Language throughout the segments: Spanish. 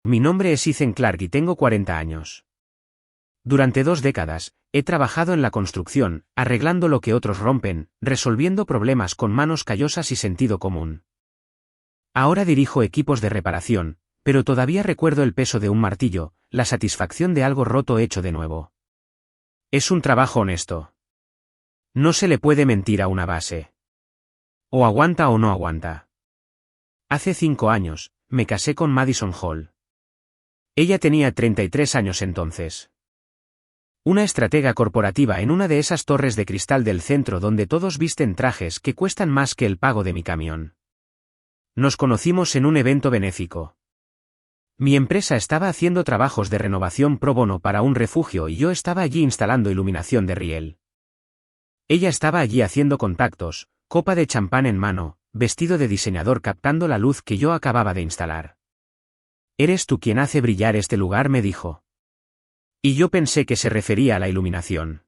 Mi nombre es Ethan Clark y tengo 40 años. Durante 2 décadas, he trabajado en la construcción, arreglando lo que otros rompen, resolviendo problemas con manos callosas y sentido común. Ahora dirijo equipos de reparación, pero todavía recuerdo el peso de un martillo, la satisfacción de algo roto hecho de nuevo. Es un trabajo honesto. No se le puede mentir a una base. O aguanta o no aguanta. Hace 5 años, me casé con Madison Hall. Ella tenía 33 años entonces. Una estratega corporativa en una de esas torres de cristal del centro donde todos visten trajes que cuestan más que el pago de mi camión. Nos conocimos en un evento benéfico. Mi empresa estaba haciendo trabajos de renovación pro bono para un refugio y yo estaba allí instalando iluminación de riel. Ella estaba allí haciendo contactos, copa de champán en mano, vestido de diseñador captando la luz que yo acababa de instalar. «¿Eres tú quien hace brillar este lugar?», me dijo. Y yo pensé que se refería a la iluminación.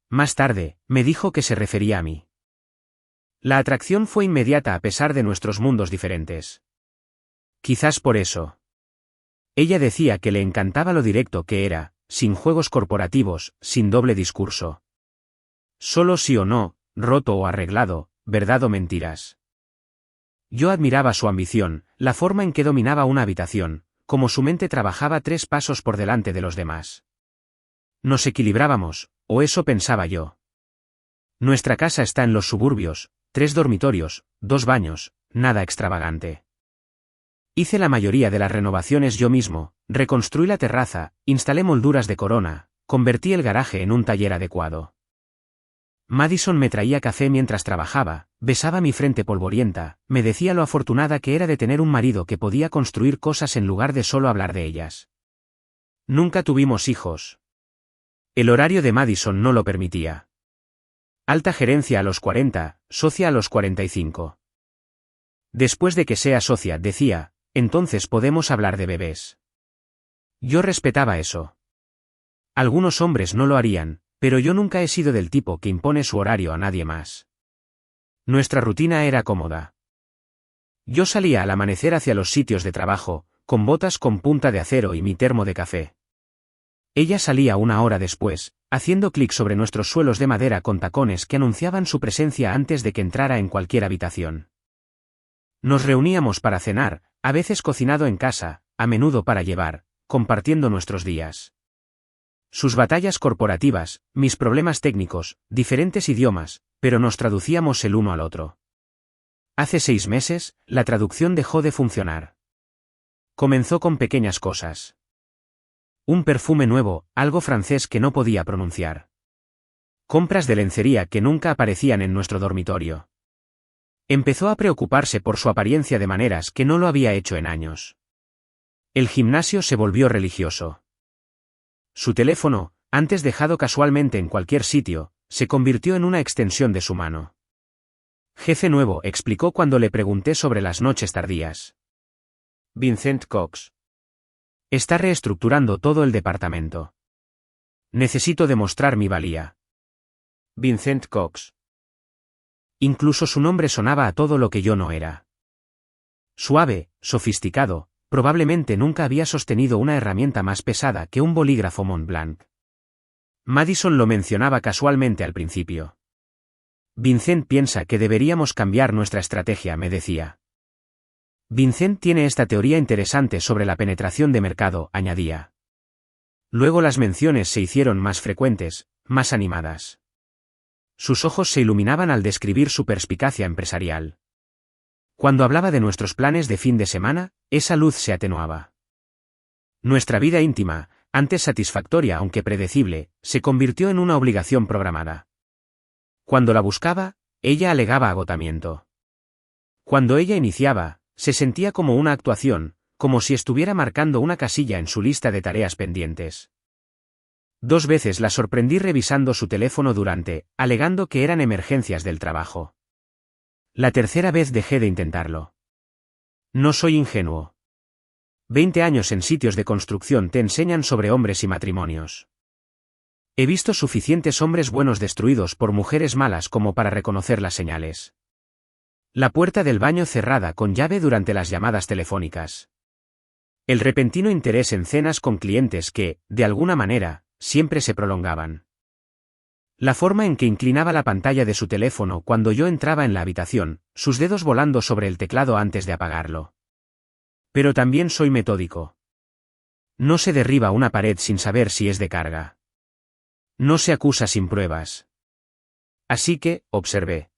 Más tarde, me dijo que se refería a mí. La atracción fue inmediata a pesar de nuestros mundos diferentes. Quizás por eso. Ella decía que le encantaba lo directo que era, sin juegos corporativos, sin doble discurso. Solo sí o no, roto o arreglado, verdad o mentiras. Yo admiraba su ambición, la forma en que dominaba una habitación, como su mente trabajaba 3 pasos por delante de los demás. Nos equilibrábamos, o eso pensaba yo. Nuestra casa está en los suburbios, 3 dormitorios, 2 baños, nada extravagante. Hice la mayoría de las renovaciones yo mismo, reconstruí la terraza, instalé molduras de corona, convertí el garaje en un taller adecuado. Madison me traía café mientras trabajaba, besaba mi frente polvorienta, me decía lo afortunada que era de tener un marido que podía construir cosas en lugar de solo hablar de ellas. Nunca tuvimos hijos. El horario de Madison no lo permitía. Alta gerencia a los 40, socia a los 45. Después de que sea socia, decía, entonces podemos hablar de bebés. Yo respetaba eso. Algunos hombres no lo harían, pero yo nunca he sido del tipo que impone su horario a nadie más. Nuestra rutina era cómoda. Yo salía al amanecer hacia los sitios de trabajo, con botas con punta de acero y mi termo de café. Ella salía 1 hora después, haciendo clic sobre nuestros suelos de madera con tacones que anunciaban su presencia antes de que entrara en cualquier habitación. Nos reuníamos para cenar, a veces cocinado en casa, a menudo para llevar, compartiendo nuestros días. Sus batallas corporativas, mis problemas técnicos, diferentes idiomas, pero nos traducíamos el uno al otro. Hace 6 meses, la traducción dejó de funcionar. Comenzó con pequeñas cosas. Un perfume nuevo, algo francés que no podía pronunciar. Compras de lencería que nunca aparecían en nuestro dormitorio. Empezó a preocuparse por su apariencia de maneras que no lo había hecho en años. El gimnasio se volvió religioso. Su teléfono, antes dejado casualmente en cualquier sitio, se convirtió en una extensión de su mano. Jefe nuevo, explicó cuando le pregunté sobre las noches tardías. Vincent Cox. Está reestructurando todo el departamento. Necesito demostrar mi valía. Vincent Cox. Incluso su nombre sonaba a todo lo que yo no era. Suave, sofisticado, probablemente nunca había sostenido una herramienta más pesada que un bolígrafo Montblanc. Madison lo mencionaba casualmente al principio. Vincent piensa que deberíamos cambiar nuestra estrategia, me decía. Vincent tiene esta teoría interesante sobre la penetración de mercado, añadía. Luego las menciones se hicieron más frecuentes, más animadas. Sus ojos se iluminaban al describir su perspicacia empresarial. Cuando hablaba de nuestros planes de fin de semana, esa luz se atenuaba. Nuestra vida íntima, antes satisfactoria aunque predecible, se convirtió en una obligación programada. Cuando la buscaba, ella alegaba agotamiento. Cuando ella iniciaba, se sentía como una actuación, como si estuviera marcando una casilla en su lista de tareas pendientes. 2 veces la sorprendí revisando su teléfono alegando que eran emergencias del trabajo. La tercera vez dejé de intentarlo. No soy ingenuo. 20 años en sitios de construcción te enseñan sobre hombres y matrimonios. He visto suficientes hombres buenos destruidos por mujeres malas como para reconocer las señales. La puerta del baño cerrada con llave durante las llamadas telefónicas. El repentino interés en cenas con clientes que, de alguna manera, siempre se prolongaban. La forma en que inclinaba la pantalla de su teléfono cuando yo entraba en la habitación, sus dedos volando sobre el teclado antes de apagarlo. Pero también soy metódico. No se derriba una pared sin saber si es de carga. No se acusa sin pruebas. Así que, observé.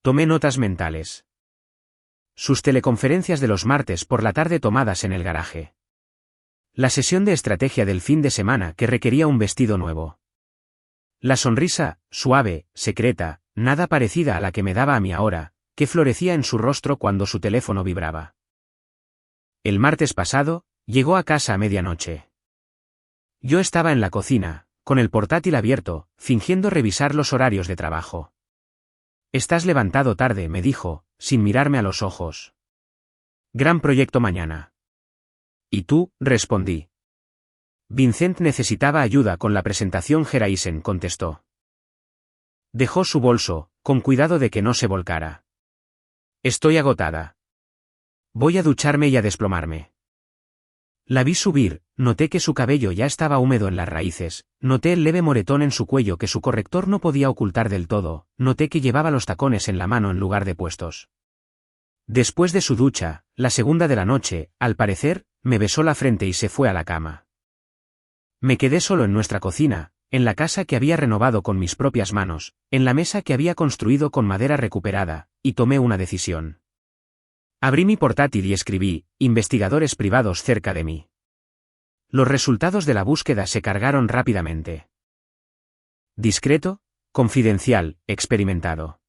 Tomé notas mentales. Sus teleconferencias de los martes por la tarde tomadas en el garaje. La sesión de estrategia del fin de semana que requería un vestido nuevo. La sonrisa, suave, secreta, nada parecida a la que me daba a mí ahora, que florecía en su rostro cuando su teléfono vibraba. El martes pasado, llegó a casa a medianoche. Yo estaba en la cocina, con el portátil abierto, fingiendo revisar los horarios de trabajo. «Estás levantado tarde», me dijo, sin mirarme a los ojos. «Gran proyecto mañana». «¿Y tú?», respondí. «Vincent necesitaba ayuda con la presentación Geraisen», contestó. Dejó su bolso, con cuidado de que no se volcara. «Estoy agotada. Voy a ducharme y a desplomarme». La vi subir, noté que su cabello ya estaba húmedo en las raíces, noté el leve moretón en su cuello que su corrector no podía ocultar del todo, noté que llevaba los tacones en la mano en lugar de puestos. Después de su ducha, la segunda de la noche, al parecer, me besó la frente y se fue a la cama. Me quedé solo en nuestra cocina, en la casa que había renovado con mis propias manos, en la mesa que había construido con madera recuperada, y tomé una decisión. Abrí mi portátil y escribí, investigadores privados cerca de mí. Los resultados de la búsqueda se cargaron rápidamente. Discreto, confidencial, experimentado.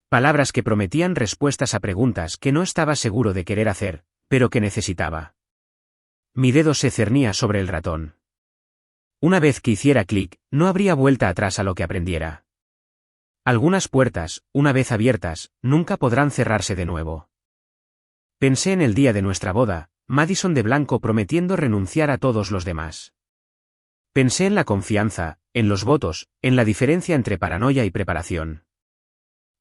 Palabras que prometían respuestas a preguntas que no estaba seguro de querer hacer, pero que necesitaba. Mi dedo se cernía sobre el ratón. Una vez que hiciera clic, no habría vuelta atrás a lo que aprendiera. Algunas puertas, una vez abiertas, nunca podrán cerrarse de nuevo. Pensé en el día de nuestra boda, Madison de blanco prometiendo renunciar a todos los demás. Pensé en la confianza, en los votos, en la diferencia entre paranoia y preparación.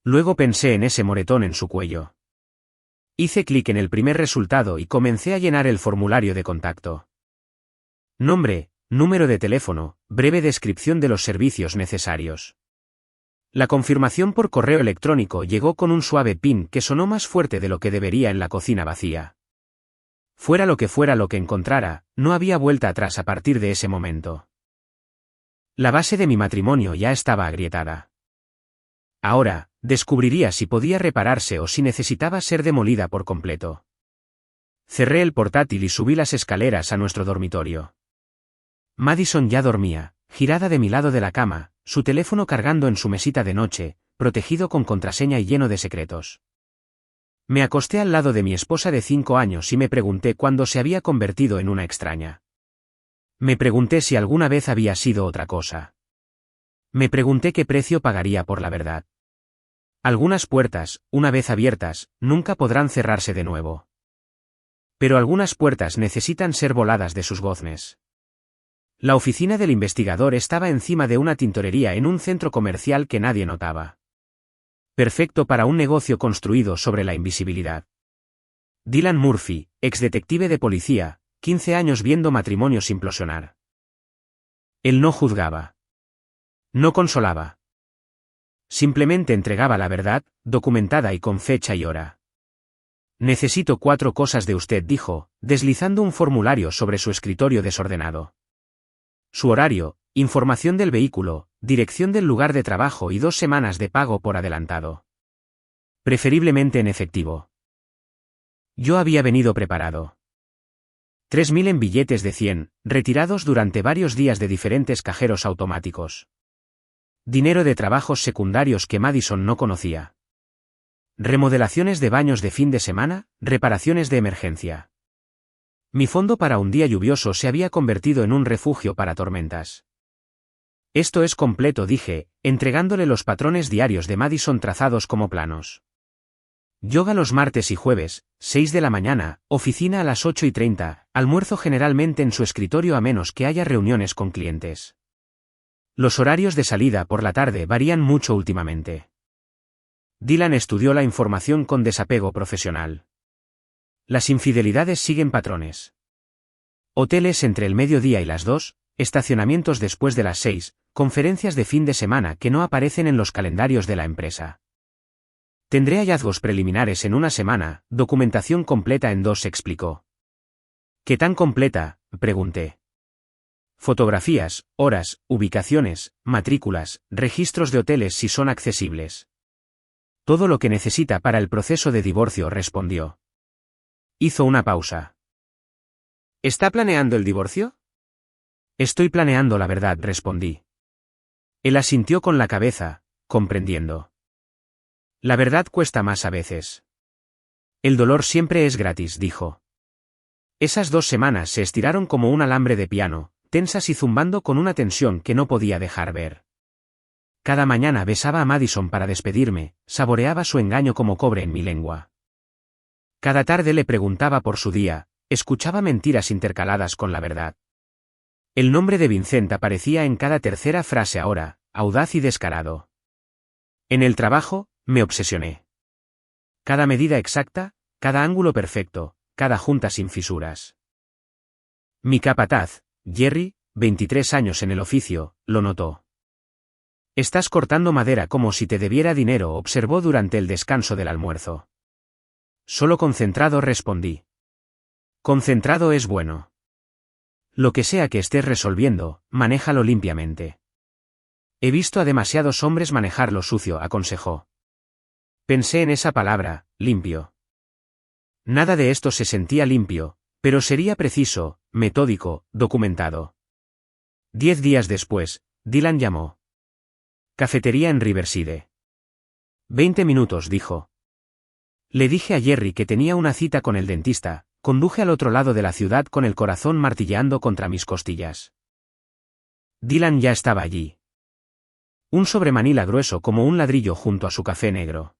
Luego pensé en ese moretón en su cuello. Hice clic en el primer resultado y comencé a llenar el formulario de contacto. Nombre, número de teléfono, breve descripción de los servicios necesarios. La confirmación por correo electrónico llegó con un suave pin que sonó más fuerte de lo que debería en la cocina vacía. Fuera lo que encontrara, no había vuelta atrás a partir de ese momento. La base de mi matrimonio ya estaba agrietada. Ahora, descubriría si podía repararse o si necesitaba ser demolida por completo. Cerré el portátil y subí las escaleras a nuestro dormitorio. Madison ya dormía, girada de mi lado de la cama, su teléfono cargando en su mesita de noche, protegido con contraseña y lleno de secretos. Me acosté al lado de mi esposa de 5 años y me pregunté cuándo se había convertido en una extraña. Me pregunté si alguna vez había sido otra cosa. Me pregunté qué precio pagaría por la verdad. Algunas puertas, una vez abiertas, nunca podrán cerrarse de nuevo. Pero algunas puertas necesitan ser voladas de sus goznes. La oficina del investigador estaba encima de una tintorería en un centro comercial que nadie notaba. Perfecto para un negocio construido sobre la invisibilidad. Dylan Murphy, exdetective de policía, 15 años viendo matrimonios implosionar. Él no juzgaba. No consolaba. Simplemente entregaba la verdad, documentada y con fecha y hora. Necesito 4 cosas de usted, dijo, deslizando un formulario sobre su escritorio desordenado. Su horario, información del vehículo, dirección del lugar de trabajo y 2 semanas de pago por adelantado. Preferiblemente en efectivo. Yo había venido preparado. 3.000 en billetes de 100, retirados durante varios días de diferentes cajeros automáticos. Dinero de trabajos secundarios que Madison no conocía. Remodelaciones de baños de fin de semana, reparaciones de emergencia. Mi fondo para un día lluvioso se había convertido en un refugio para tormentas. Esto es completo, dije, entregándole los patrones diarios de Madison trazados como planos. Yoga los martes y jueves, 6 de la mañana, oficina a las 8:30, almuerzo generalmente en su escritorio a menos que haya reuniones con clientes. Los horarios de salida por la tarde varían mucho últimamente. Dylan estudió la información con desapego profesional. Las infidelidades siguen patrones. Hoteles entre el mediodía y las 2, estacionamientos después de las 6, conferencias de fin de semana que no aparecen en los calendarios de la empresa. Tendré hallazgos preliminares en una semana, documentación completa en 2, explicó. ¿Qué tan completa?, pregunté. Fotografías, horas, ubicaciones, matrículas, registros de hoteles si son accesibles. Todo lo que necesita para el proceso de divorcio, respondió. Hizo una pausa. ¿Está planeando el divorcio? Estoy planeando la verdad, respondí. Él asintió con la cabeza, comprendiendo. La verdad cuesta más a veces. El dolor siempre es gratis, dijo. Esas 2 semanas se estiraron como un alambre de piano, tensas y zumbando con una tensión que no podía dejar ver. Cada mañana besaba a Madison para despedirme, saboreaba su engaño como cobre en mi lengua. Cada tarde le preguntaba por su día, escuchaba mentiras intercaladas con la verdad. El nombre de Vincent aparecía en cada tercera frase ahora, audaz y descarado. En el trabajo, me obsesioné. Cada medida exacta, cada ángulo perfecto, cada junta sin fisuras. Mi capataz, Jerry, 23 años en el oficio, lo notó. Estás cortando madera como si te debiera dinero, observó durante el descanso del almuerzo. Solo concentrado, respondí. Concentrado es bueno. Lo que sea que estés resolviendo, manéjalo limpiamente. He visto a demasiados hombres manejarlo sucio, aconsejó. Pensé en esa palabra, limpio. Nada de esto se sentía limpio, pero sería preciso, metódico, documentado. 10 días después, Dylan llamó. Cafetería en Riverside. 20 minutos, dijo. Le dije a Jerry que tenía una cita con el dentista, conduje al otro lado de la ciudad con el corazón martilleando contra mis costillas. Dylan ya estaba allí. Un sobremanila grueso como un ladrillo junto a su café negro.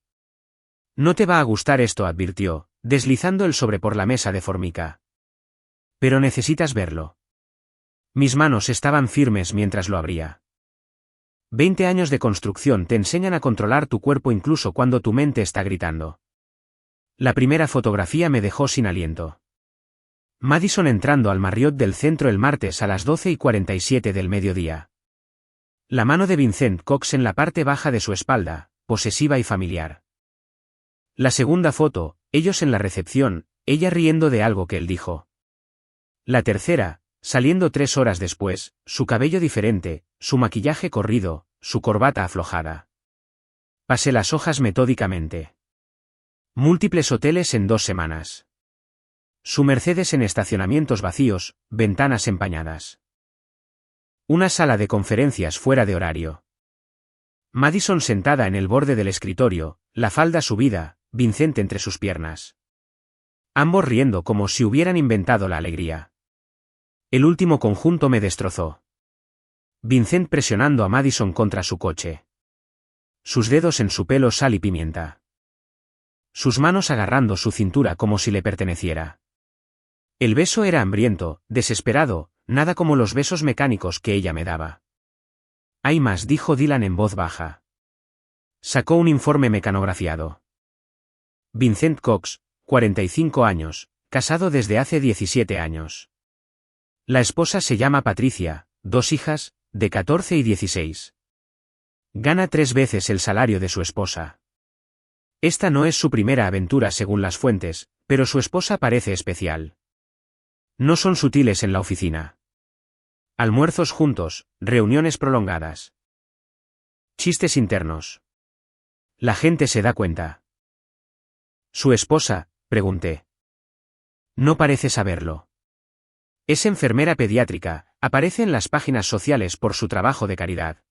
No te va a gustar esto, advirtió, deslizando el sobre por la mesa de formica. Pero necesitas verlo. Mis manos estaban firmes mientras lo abría. 20 años de construcción te enseñan a controlar tu cuerpo incluso cuando tu mente está gritando. La primera fotografía me dejó sin aliento. Madison entrando al Marriott del centro el martes a las 12:47 del mediodía. La mano de Vincent Cox en la parte baja de su espalda, posesiva y familiar. La segunda foto, ellos en la recepción, ella riendo de algo que él dijo. La tercera, saliendo 3 horas después, su cabello diferente, su maquillaje corrido, su corbata aflojada. Pasé las hojas metódicamente. Múltiples hoteles en 2 semanas. Su Mercedes en estacionamientos vacíos, ventanas empañadas. Una sala de conferencias fuera de horario. Madison sentada en el borde del escritorio, la falda subida, Vincent entre sus piernas. Ambos riendo como si hubieran inventado la alegría. El último conjunto me destrozó. Vincent presionando a Madison contra su coche. Sus dedos en su pelo sal y pimienta. Sus manos agarrando su cintura como si le perteneciera. El beso era hambriento, desesperado, nada como los besos mecánicos que ella me daba. Hay más, dijo Dylan en voz baja. Sacó un informe mecanografiado. Vincent Cox, 45 años, casado desde hace 17 años. La esposa se llama Patricia, 2 hijas, de 14 y 16. Gana 3 veces el salario de su esposa. Esta no es su primera aventura según las fuentes, pero su esposa parece especial. No son sutiles en la oficina. Almuerzos juntos, reuniones prolongadas. Chistes internos. La gente se da cuenta. ¿Su esposa?, pregunté. No parece saberlo. Es enfermera pediátrica, aparece en las páginas sociales por su trabajo de caridad.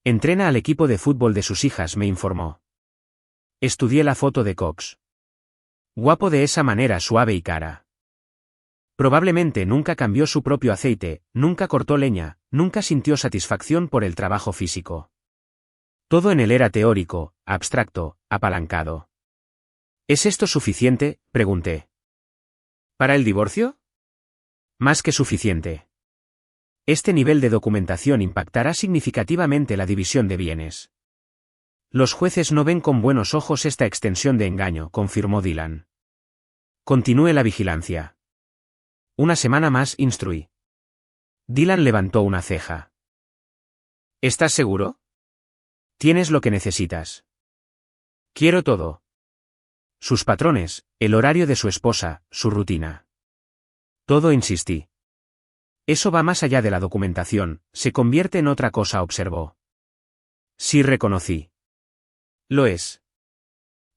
Entrena al equipo de fútbol de sus hijas, me informó. Estudié la foto de Cox. Guapo de esa manera suave y cara. Probablemente nunca cambió su propio aceite, nunca cortó leña, nunca sintió satisfacción por el trabajo físico. Todo en él era teórico, abstracto, apalancado. ¿Es esto suficiente?, pregunté. ¿Para el divorcio? Más que suficiente. Este nivel de documentación impactará significativamente la división de bienes. Los jueces no ven con buenos ojos esta extensión de engaño, confirmó Dylan. Continúe la vigilancia. Una semana más, instruí. Dylan levantó una ceja. ¿Estás seguro? Tienes lo que necesitas. Quiero todo. Sus patrones, el horario de su esposa, su rutina. Todo, insistí. Eso va más allá de la documentación, se convierte en otra cosa, observó. Sí, reconocí. Lo es.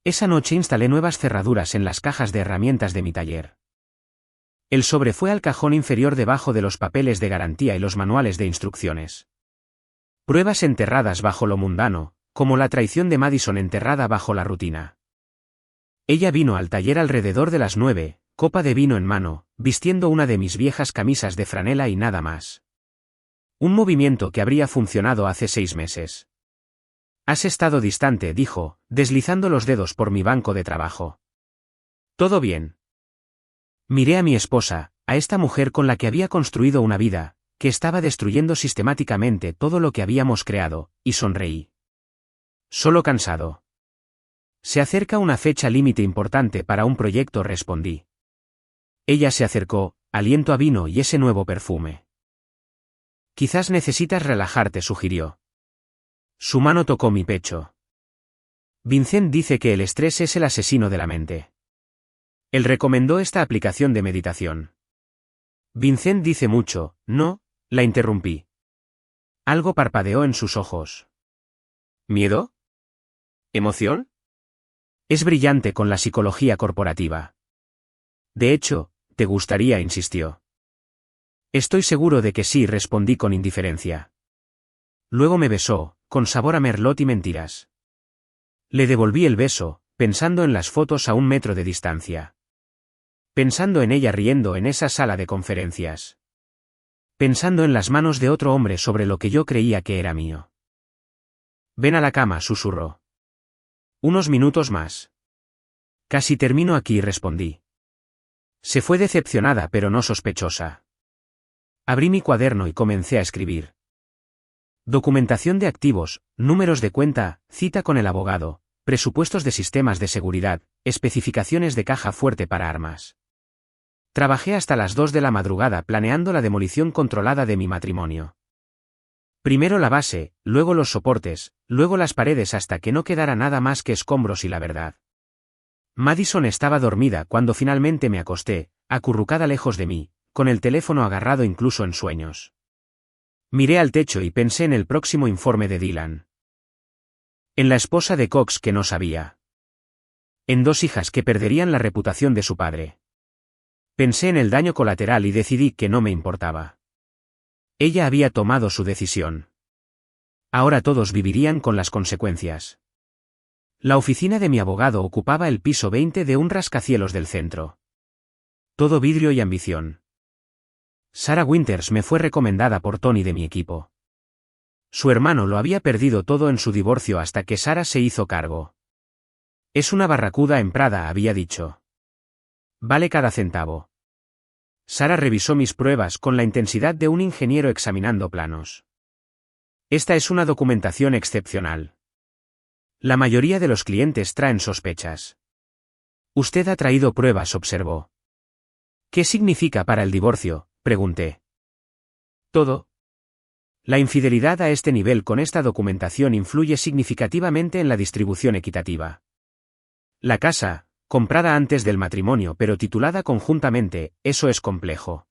Esa noche instalé nuevas cerraduras en las cajas de herramientas de mi taller. El sobre fue al cajón inferior debajo de los papeles de garantía y los manuales de instrucciones. Pruebas enterradas bajo lo mundano, como la traición de Madison enterrada bajo la rutina. Ella vino al taller alrededor de las 9, copa de vino en mano, vistiendo una de mis viejas camisas de franela y nada más. Un movimiento que habría funcionado hace 6 meses. Has estado distante, dijo, deslizando los dedos por mi banco de trabajo. ¿Todo bien? Miré a mi esposa, a esta mujer con la que había construido una vida, que estaba destruyendo sistemáticamente todo lo que habíamos creado, y sonreí. Solo cansado. Se acerca una fecha límite importante para un proyecto, respondí. Ella se acercó, aliento a vino y ese nuevo perfume. Quizás necesitas relajarte, sugirió. Su mano tocó mi pecho. Vincent dice que el estrés es el asesino de la mente. Él recomendó esta aplicación de meditación. Vincent dice mucho, ¿no? La interrumpí. Algo parpadeó en sus ojos. ¿Miedo? ¿Emoción? Es brillante con la psicología corporativa. De hecho, ¿te gustaría?, insistió. Estoy seguro de que sí, respondí con indiferencia. Luego me besó, con sabor a merlot y mentiras. Le devolví el beso, pensando en las fotos a 1 metro de distancia. Pensando en ella riendo en esa sala de conferencias. Pensando en las manos de otro hombre sobre lo que yo creía que era mío. Ven a la cama, susurró. Unos minutos más. Casi termino aquí, respondí. Se fue decepcionada pero no sospechosa. Abrí mi cuaderno y comencé a escribir. Documentación de activos, números de cuenta, cita con el abogado, presupuestos de sistemas de seguridad, especificaciones de caja fuerte para armas. Trabajé hasta las 2 de la madrugada planeando la demolición controlada de mi matrimonio. Primero la base, luego los soportes, luego las paredes hasta que no quedara nada más que escombros y la verdad. Madison estaba dormida cuando finalmente me acosté, acurrucada lejos de mí, con el teléfono agarrado incluso en sueños. Miré al techo y pensé en el próximo informe de Dylan. En la esposa de Cox que no sabía. En 2 hijas que perderían la reputación de su padre. Pensé en el daño colateral y decidí que no me importaba. Ella había tomado su decisión. Ahora todos vivirían con las consecuencias. La oficina de mi abogado ocupaba el piso 20 de un rascacielos del centro. Todo vidrio y ambición. Sarah Winters me fue recomendada por Tony de mi equipo. Su hermano lo había perdido todo en su divorcio hasta que Sarah se hizo cargo. Es una barracuda en Prada, había dicho. Vale cada centavo. Sarah revisó mis pruebas con la intensidad de un ingeniero examinando planos. Esta es una documentación excepcional. La mayoría de los clientes traen sospechas. Usted ha traído pruebas, observó. ¿Qué significa para el divorcio?, pregunté. Todo. La infidelidad a este nivel con esta documentación influye significativamente en la distribución equitativa. La casa, comprada antes del matrimonio pero titulada conjuntamente, eso es complejo.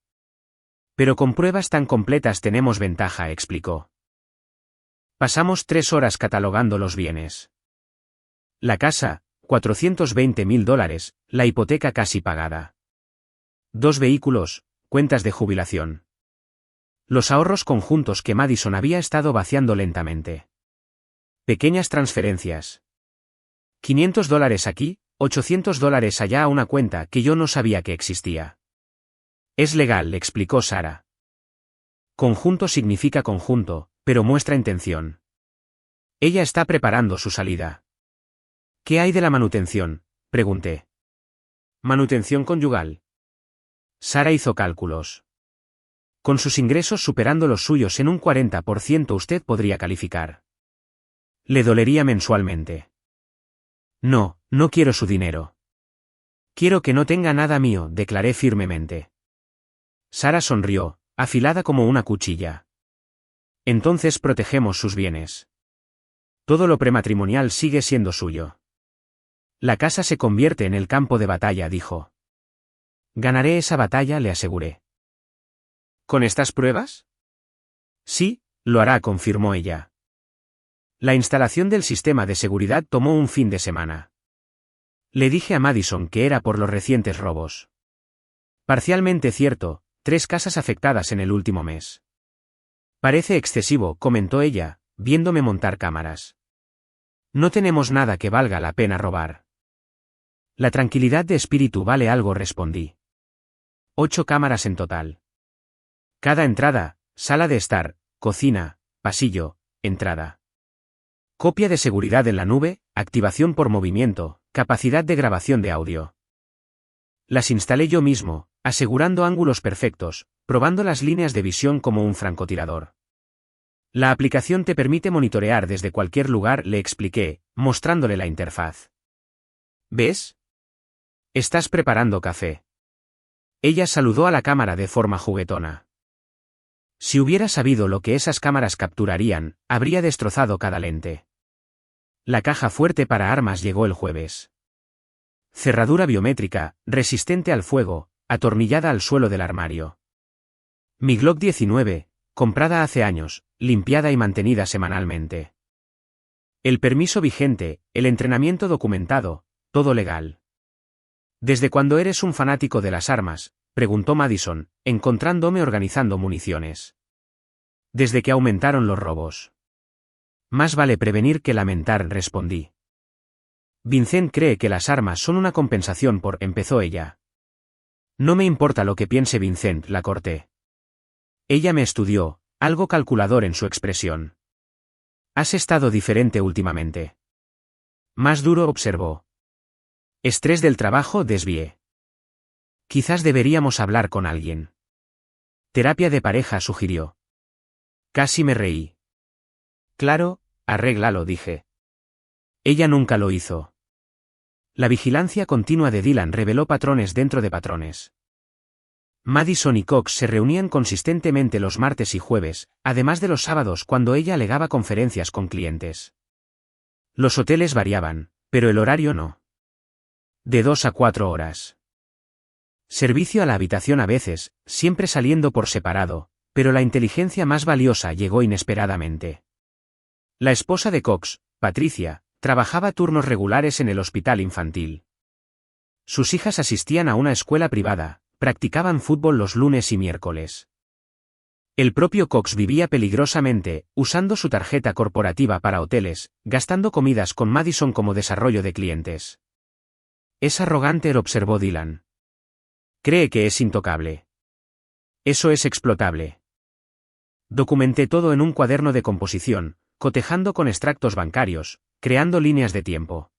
Pero con pruebas tan completas tenemos ventaja, explicó. Pasamos 3 horas catalogando los bienes. La casa, $420,000, la hipoteca casi pagada. 2 vehículos, cuentas de jubilación. Los ahorros conjuntos que Madison había estado vaciando lentamente. Pequeñas transferencias. $500 aquí, $800 allá a una cuenta que yo no sabía que existía. Es legal, le explicó Sarah. Conjunto significa conjunto, pero muestra intención. Ella está preparando su salida. ¿Qué hay de la manutención?, pregunté. ¿Manutención conyugal? Sarah hizo cálculos. Con sus ingresos superando los suyos en un 40% usted podría calificar. Le dolería mensualmente. No, no quiero su dinero. Quiero que no tenga nada mío, declaré firmemente. Sara sonrió, afilada como una cuchilla. Entonces protegemos sus bienes. Todo lo prematrimonial sigue siendo suyo. La casa se convierte en el campo de batalla, dijo. Ganaré esa batalla, le aseguré. ¿Con estas pruebas? Sí, lo hará, confirmó ella. La instalación del sistema de seguridad tomó un fin de semana. Le dije a Madison que era por los recientes robos. Parcialmente cierto, 3 casas afectadas en el último mes. Parece excesivo, comentó ella, viéndome montar cámaras. No tenemos nada que valga la pena robar. La tranquilidad de espíritu vale algo, respondí. 8 cámaras en total. Cada entrada, sala de estar, cocina, pasillo, entrada. Copia de seguridad en la nube, activación por movimiento, capacidad de grabación de audio. Las instalé yo mismo, asegurando ángulos perfectos, probando las líneas de visión como un francotirador. La aplicación te permite monitorear desde cualquier lugar, le expliqué, mostrándole la interfaz. ¿Ves? Estás preparando café. Ella saludó a la cámara de forma juguetona. Si hubiera sabido lo que esas cámaras capturarían, habría destrozado cada lente. La caja fuerte para armas llegó el jueves. Cerradura biométrica, resistente al fuego, atornillada al suelo del armario. Mi Glock 19, comprada hace años, limpiada y mantenida semanalmente. El permiso vigente, el entrenamiento documentado, todo legal. ¿Desde cuándo eres un fanático de las armas?, preguntó Madison, encontrándome organizando municiones. Desde que aumentaron los robos. Más vale prevenir que lamentar, respondí. Vincent cree que las armas son una compensación por, empezó ella. No me importa lo que piense Vincent, la corté. Ella me estudió, algo calculador en su expresión. Has estado diferente últimamente. Más duro, observó. Estrés del trabajo, desvié. Quizás deberíamos hablar con alguien. Terapia de pareja, sugirió. Casi me reí. Claro, arréglalo, dije. Ella nunca lo hizo. La vigilancia continua de Dylan reveló patrones dentro de patrones. Madison y Cox se reunían consistentemente los martes y jueves, además de los sábados cuando ella alegaba conferencias con clientes. Los hoteles variaban, pero el horario no. De 2 a 4 horas. Servicio a la habitación a veces, siempre saliendo por separado, pero la inteligencia más valiosa llegó inesperadamente. La esposa de Cox, Patricia, trabajaba turnos regulares en el hospital infantil. Sus hijas asistían a una escuela privada, practicaban fútbol los lunes y miércoles. El propio Cox vivía peligrosamente, usando su tarjeta corporativa para hoteles, gastando comidas con Madison como desarrollo de clientes. Es arrogante, observó Dylan. Cree que es intocable. Eso es explotable. Documenté todo en un cuaderno de composición, cotejando con extractos bancarios, creando líneas de tiempo.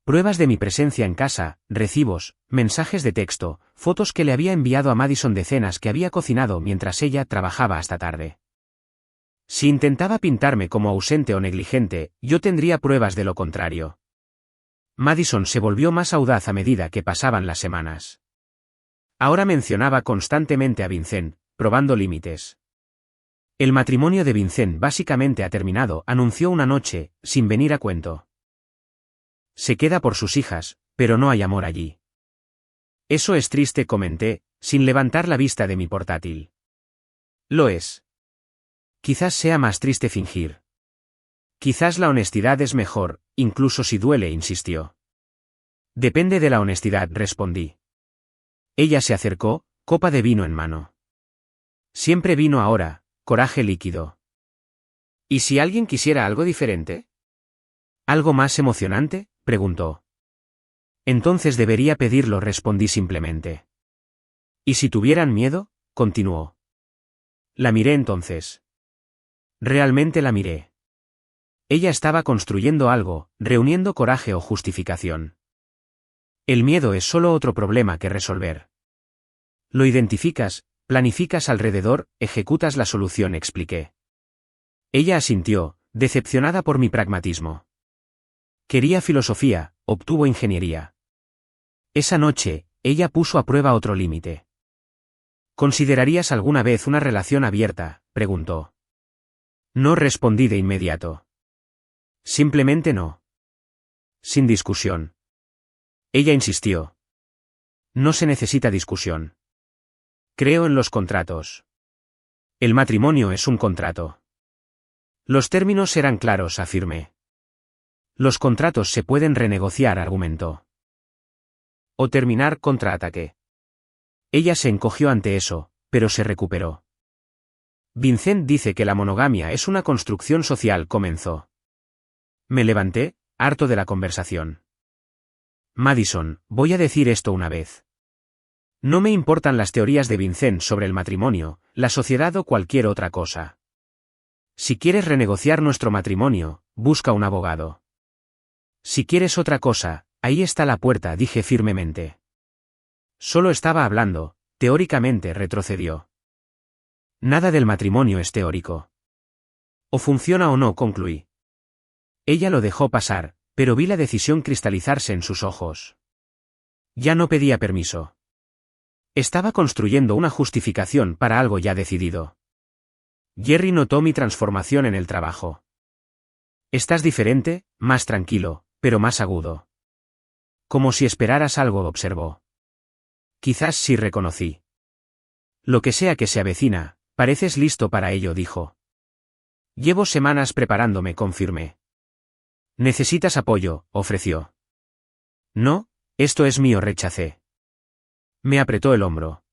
Pruebas de mi presencia en casa, recibos, mensajes de texto, fotos que le había enviado a Madison de cenas que había cocinado mientras ella trabajaba hasta tarde. Si intentaba pintarme como ausente o negligente, yo tendría pruebas de lo contrario. Madison se volvió más audaz a medida que pasaban las semanas. Ahora mencionaba constantemente a Vincent, probando límites. El matrimonio de Vincent básicamente ha terminado, anunció una noche, sin venir a cuento. Se queda por sus hijas, pero no hay amor allí. Eso es triste, comenté, sin levantar la vista de mi portátil. Lo es. Quizás sea más triste fingir. Quizás la honestidad es mejor, incluso si duele, insistió. Depende de la honestidad, respondí. Ella se acercó, copa de vino en mano. Siempre vino ahora, coraje líquido. ¿Y si alguien quisiera algo diferente? ¿Algo más emocionante?, preguntó. Entonces debería pedirlo, respondí simplemente. ¿Y si tuvieran miedo?, continuó. La miré entonces. Realmente la miré. Ella estaba construyendo algo, reuniendo coraje o justificación. El miedo es solo otro problema que resolver. Lo identificas, planificas alrededor, ejecutas la solución, expliqué. Ella asintió, decepcionada por mi pragmatismo. Quería filosofía, obtuvo ingeniería. Esa noche, ella puso a prueba otro límite. ¿Considerarías alguna vez una relación abierta?, preguntó. No respondí de inmediato. Simplemente no. Sin discusión. Ella insistió. No se necesita discusión. Creo en los contratos. El matrimonio es un contrato. Los términos eran claros, afirmé. Los contratos se pueden renegociar, argumentó. O terminar, contraataqué. Ella se encogió ante eso, pero se recuperó. Vincent dice que la monogamia es una construcción social, comenzó. Me levanté, harto de la conversación. Madison, voy a decir esto una vez. No me importan las teorías de Vincent sobre el matrimonio, la sociedad o cualquier otra cosa. Si quieres renegociar nuestro matrimonio, busca un abogado. Si quieres otra cosa, ahí está la puerta, dije firmemente. Solo estaba hablando, teóricamente, retrocedió. Nada del matrimonio es teórico. O funciona o no, concluí. Ella lo dejó pasar, pero vi la decisión cristalizarse en sus ojos. Ya no pedía permiso. Estaba construyendo una justificación para algo ya decidido. Jerry notó mi transformación en el trabajo. Estás diferente, más tranquilo, pero más agudo. Como si esperaras algo, observó. Quizás sí, reconocí. Lo que sea que se avecina, pareces listo para ello, dijo. Llevo semanas preparándome, confirmé. ¿Necesitas apoyo?, ofreció. No, esto es mío, rechacé. Me apretó el hombro.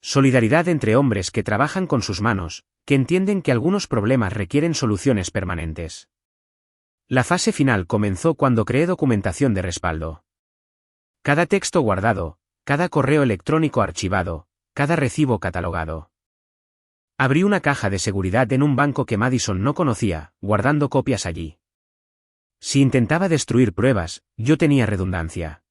Solidaridad entre hombres que trabajan con sus manos, que entienden que algunos problemas requieren soluciones permanentes. La fase final comenzó cuando creé documentación de respaldo. Cada texto guardado, cada correo electrónico archivado, cada recibo catalogado. Abrí una caja de seguridad en un banco que Madison no conocía, guardando copias allí. Si intentaba destruir pruebas, yo tenía redundancia.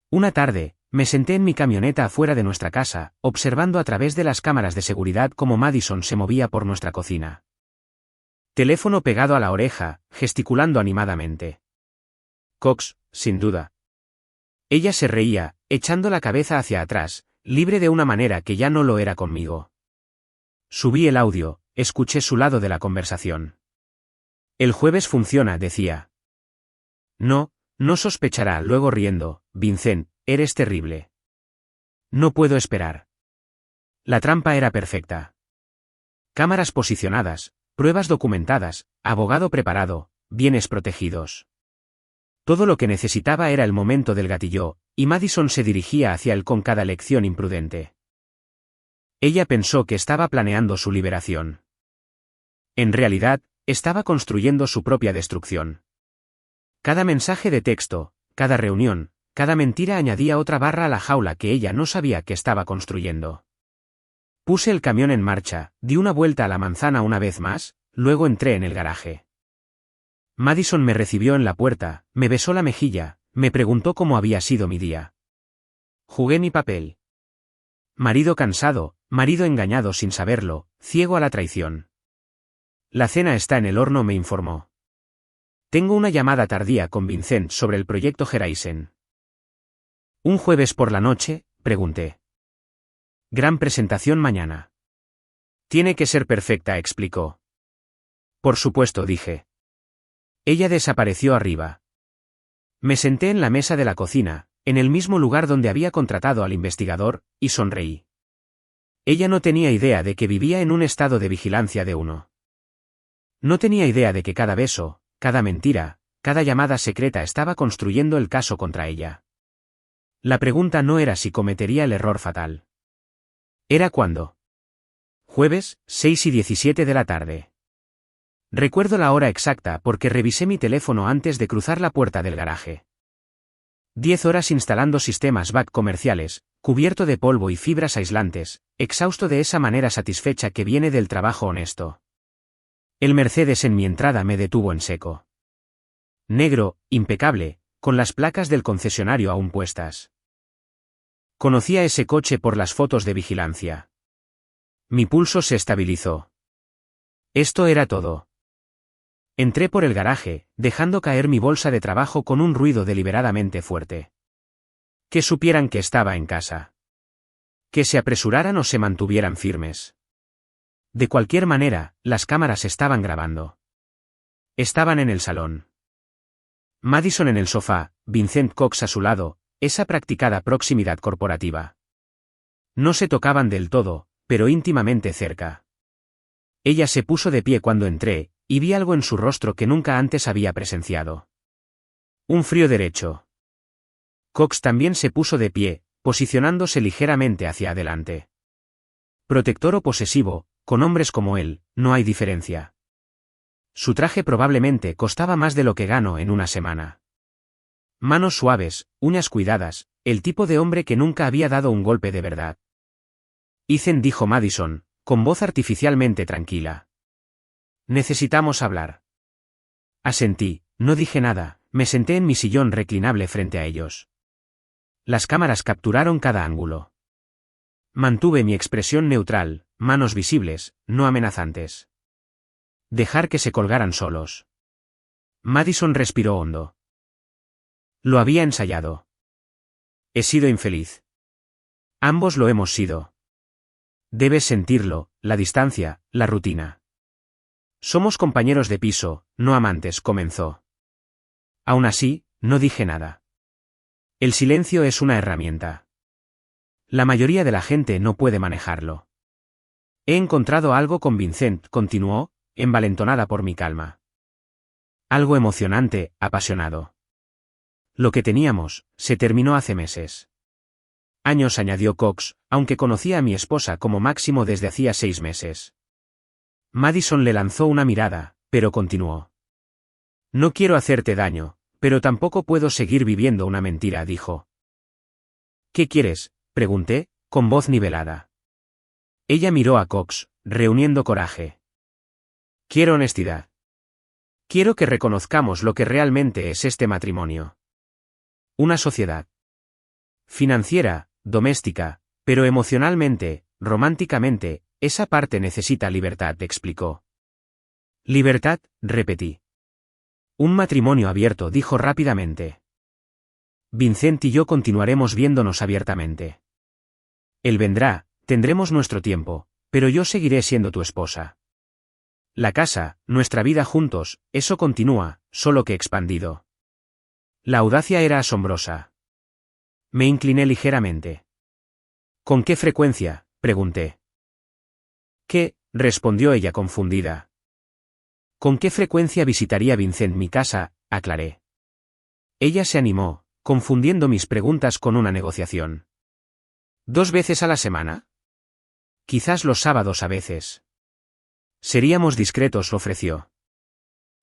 Una tarde, me senté en mi camioneta afuera de nuestra casa, observando a través de las cámaras de seguridad cómo Madison se movía por nuestra cocina. Teléfono pegado a la oreja, gesticulando animadamente. Cox, sin duda. Ella se reía, echando la cabeza hacia atrás, libre de una manera que ya no lo era conmigo. Subí el audio, escuché su lado de la conversación. El jueves funciona, decía. No, no sospechará, luego riendo, Vincent, eres terrible. No puedo esperar. La trampa era perfecta. Cámaras posicionadas, pruebas documentadas, abogado preparado, bienes protegidos. Todo lo que necesitaba era el momento del gatillo, y Madison se dirigía hacia él con cada lección imprudente. Ella pensó que estaba planeando su liberación. En realidad, estaba construyendo su propia destrucción. Cada mensaje de texto, cada reunión, cada mentira añadía otra barra a la jaula que ella no sabía que estaba construyendo. Puse el camión en marcha, di una vuelta a la manzana una vez más, luego entré en el garaje. Madison me recibió en la puerta, me besó la mejilla, me preguntó cómo había sido mi día. Jugué mi papel. Marido cansado, marido engañado sin saberlo, ciego a la traición. La cena está en el horno, me informó. Tengo una llamada tardía con Vincent sobre el proyecto Horizon. ¿Un jueves por la noche?, pregunté. Gran presentación mañana. Tiene que ser perfecta, explicó. Por supuesto, dije. Ella desapareció arriba. Me senté en la mesa de la cocina, en el mismo lugar donde había contratado al investigador, y sonreí. Ella no tenía idea de que vivía en un estado de vigilancia de uno. No tenía idea de que cada beso, cada mentira, cada llamada secreta estaba construyendo el caso contra ella. La pregunta no era si cometería el error fatal. Era cuándo. Jueves, 6:17 de la tarde. Recuerdo la hora exacta porque revisé mi teléfono antes de cruzar la puerta del garaje. 10 horas instalando sistemas back comerciales, cubierto de polvo y fibras aislantes, exhausto de esa manera satisfecha que viene del trabajo honesto. El Mercedes en mi entrada me detuvo en seco. Negro, impecable, con las placas del concesionario aún puestas. Conocía ese coche por las fotos de vigilancia. Mi pulso se estabilizó. Esto era todo. Entré por el garaje, dejando caer mi bolsa de trabajo con un ruido deliberadamente fuerte. Que supieran que estaba en casa. Que se apresuraran o se mantuvieran firmes. De cualquier manera, las cámaras estaban grabando. Estaban en el salón. Madison en el sofá, Vincent Cox a su lado, esa practicada proximidad corporativa. No se tocaban del todo, pero íntimamente cerca. Ella se puso de pie cuando entré, y vi algo en su rostro que nunca antes había presenciado. Un frío derecho. Cox también se puso de pie, posicionándose ligeramente hacia adelante. Protector o posesivo, con hombres como él, no hay diferencia. Su traje probablemente costaba más de lo que gano en una semana. Manos suaves, uñas cuidadas, el tipo de hombre que nunca había dado un golpe de verdad. Ethan, dijo Madison, con voz artificialmente tranquila. Necesitamos hablar. Asentí, no dije nada, me senté en mi sillón reclinable frente a ellos. Las cámaras capturaron cada ángulo. Mantuve mi expresión neutral, manos visibles, no amenazantes. Dejar que se colgaran solos. Madison respiró hondo. Lo había ensayado. He sido infeliz. Ambos lo hemos sido. Debes sentirlo, la distancia, la rutina. Somos compañeros de piso, no amantes, comenzó. Aún así, no dije nada. El silencio es una herramienta. La mayoría de la gente no puede manejarlo. He encontrado algo con Vincent, continuó, envalentonada por mi calma. Algo emocionante, apasionado. Lo que teníamos, se terminó hace meses. Años, añadió Cox, aunque conocía a mi esposa como máximo desde hacía 6 meses. Madison le lanzó una mirada, pero continuó. No quiero hacerte daño, pero tampoco puedo seguir viviendo una mentira, dijo. ¿Qué quieres?, pregunté, con voz nivelada. Ella miró a Cox, reuniendo coraje. Quiero honestidad. Quiero que reconozcamos lo que realmente es este matrimonio. Una sociedad. Financiera, doméstica, pero emocionalmente, románticamente, esa parte necesita libertad, explicó. Libertad, repetí. Un matrimonio abierto, dijo rápidamente. Vincent y yo continuaremos viéndonos abiertamente. Él vendrá, tendremos nuestro tiempo, pero yo seguiré siendo tu esposa. La casa, nuestra vida juntos, eso continúa, solo que expandido. La audacia era asombrosa. Me incliné ligeramente. ¿Con qué frecuencia?, pregunté. ¿Qué?, respondió ella confundida. ¿Con qué frecuencia visitaría Vincent mi casa?, aclaré. Ella se animó, confundiendo mis preguntas con una negociación. ¿2 veces a la semana? Quizás los sábados a veces. Seríamos discretos, ofreció.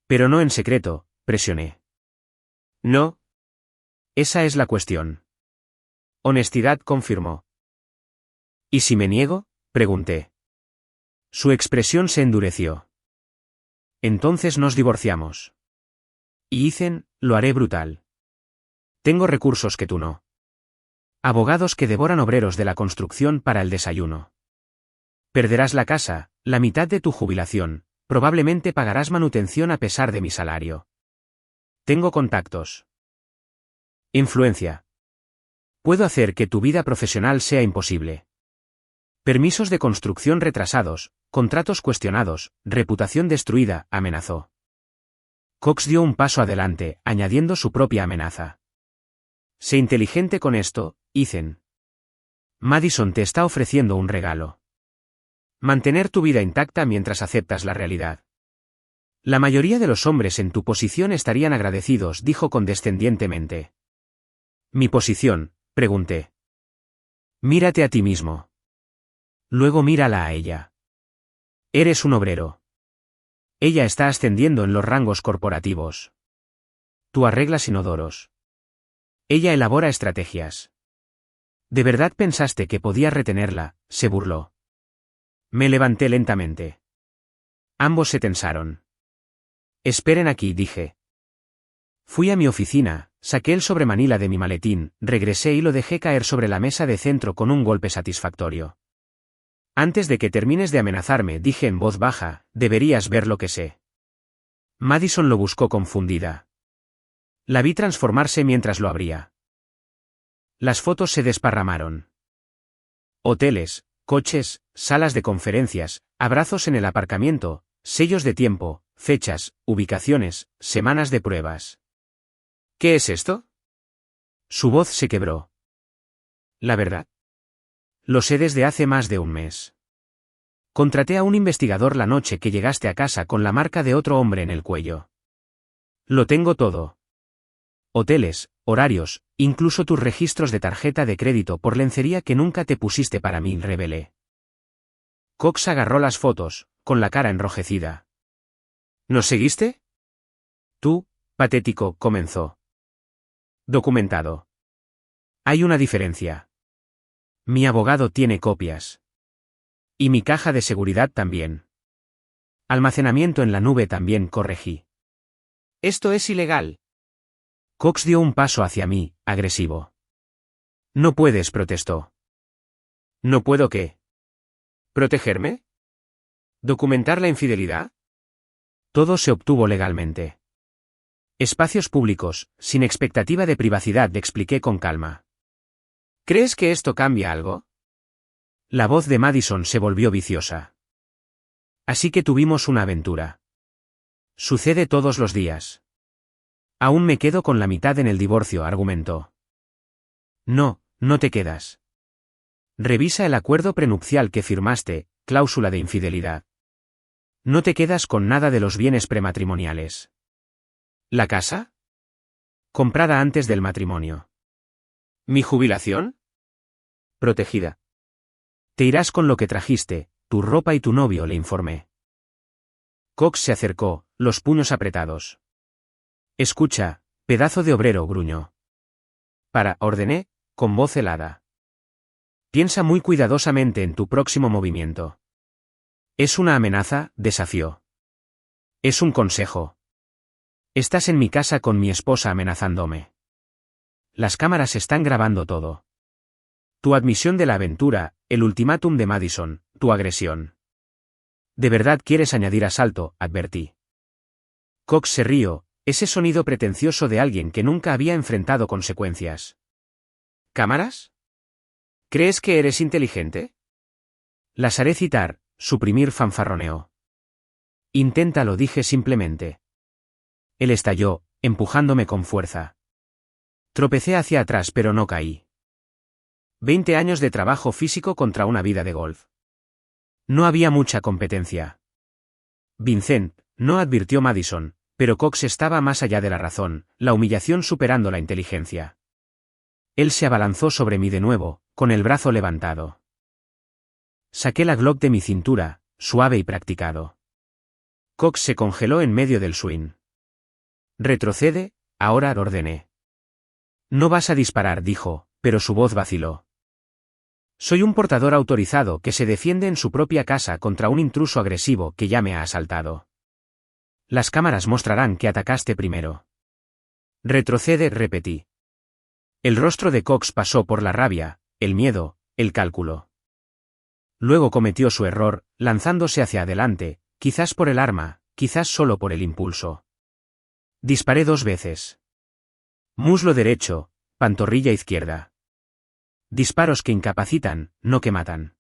Pero no en secreto, presioné. No. Esa es la cuestión. Honestidad, confirmó. ¿Y si me niego?, pregunté. Su expresión se endureció. Entonces nos divorciamos. Y dicen, lo haré brutal. Tengo recursos que tú no. Abogados que devoran obreros de la construcción para el desayuno. Perderás la casa, la mitad de tu jubilación, probablemente pagarás manutención a pesar de mi salario. Tengo contactos. Influencia. Puedo hacer que tu vida profesional sea imposible. Permisos de construcción retrasados, contratos cuestionados, reputación destruida, amenazó. Cox dio un paso adelante, añadiendo su propia amenaza. Sé inteligente con esto, Ethan. Madison te está ofreciendo un regalo. Mantener tu vida intacta mientras aceptas la realidad. La mayoría de los hombres en tu posición estarían agradecidos, dijo condescendientemente. ¿Mi posición?, pregunté. Mírate a ti mismo. Luego mírala a ella. Eres un obrero. Ella está ascendiendo en los rangos corporativos. Tú arreglas inodoros. Ella elabora estrategias. ¿De verdad pensaste que podías retenerla?, se burló. Me levanté lentamente. Ambos se tensaron. Esperen aquí, dije. Fui a mi oficina, saqué el sobremanila de mi maletín, regresé y lo dejé caer sobre la mesa de centro con un golpe satisfactorio. Antes de que termines de amenazarme, dije en voz baja, deberías ver lo que sé. Madison lo buscó confundida. La vi transformarse mientras lo abría. Las fotos se desparramaron. Hoteles, coches, salas de conferencias, abrazos en el aparcamiento, sellos de tiempo, fechas, ubicaciones, semanas de pruebas. ¿Qué es esto? Su voz se quebró. La verdad. Lo sé desde hace más de un mes. Contraté a un investigador la noche que llegaste a casa con la marca de otro hombre en el cuello. Lo tengo todo. Hoteles, horarios, incluso tus registros de tarjeta de crédito por lencería que nunca te pusiste para mí, revelé. Cox agarró las fotos, con la cara enrojecida. ¿Nos seguiste? Tú, patético, comenzó. Documentado. Hay una diferencia. Mi abogado tiene copias. Y mi caja de seguridad también. Almacenamiento en la nube también, corregí. Esto es ilegal. Cox dio un paso hacia mí, agresivo. No puedes, protestó. ¿No puedo qué? ¿Protegerme? ¿Documentar la infidelidad? Todo se obtuvo legalmente. Espacios públicos, sin expectativa de privacidad, le expliqué con calma. ¿Crees que esto cambia algo? La voz de Madison se volvió viciosa. Así que tuvimos una aventura. Sucede todos los días. Aún me quedo con la mitad en el divorcio, argumentó. No, no te quedas. Revisa el acuerdo prenupcial que firmaste, cláusula de infidelidad. No te quedas con nada de los bienes prematrimoniales. ¿La casa? Comprada antes del matrimonio. ¿Mi jubilación? Protegida. Te irás con lo que trajiste, tu ropa y tu novio, le informé. Cox se acercó, los puños apretados. Escucha, pedazo de obrero, gruñó. Ordené, con voz helada. Piensa muy cuidadosamente en tu próximo movimiento. ¿Es una amenaza?, desafió. Es un consejo. Estás en mi casa con mi esposa amenazándome. Las cámaras están grabando todo. Tu admisión de la aventura, el ultimátum de Madison, tu agresión. ¿De verdad quieres añadir asalto?, advertí. Cox se rió, ese sonido pretencioso de alguien que nunca había enfrentado consecuencias. ¿Cámaras? ¿Crees que eres inteligente? Las haré citar, suprimir, fanfarroneó. Inténtalo, dije simplemente. Él estalló, empujándome con fuerza. Tropecé hacia atrás pero no caí. 20 años de trabajo físico contra una vida de golf. No había mucha competencia. Vincent, no, advirtió Madison, pero Cox estaba más allá de la razón, la humillación superando la inteligencia. Él se abalanzó sobre mí de nuevo, con el brazo levantado. Saqué la Glock de mi cintura, suave y practicado. Cox se congeló en medio del swing. Retrocede, ahora, ordené. No vas a disparar, dijo, pero su voz vaciló. Soy un portador autorizado que se defiende en su propia casa contra un intruso agresivo que ya me ha asaltado. Las cámaras mostrarán que atacaste primero. Retrocede, repetí. El rostro de Cox pasó por la rabia, el miedo, el cálculo. Luego cometió su error, lanzándose hacia adelante, quizás por el arma, quizás solo por el impulso. Disparé 2 veces. Muslo derecho, pantorrilla izquierda. Disparos que incapacitan, no que matan.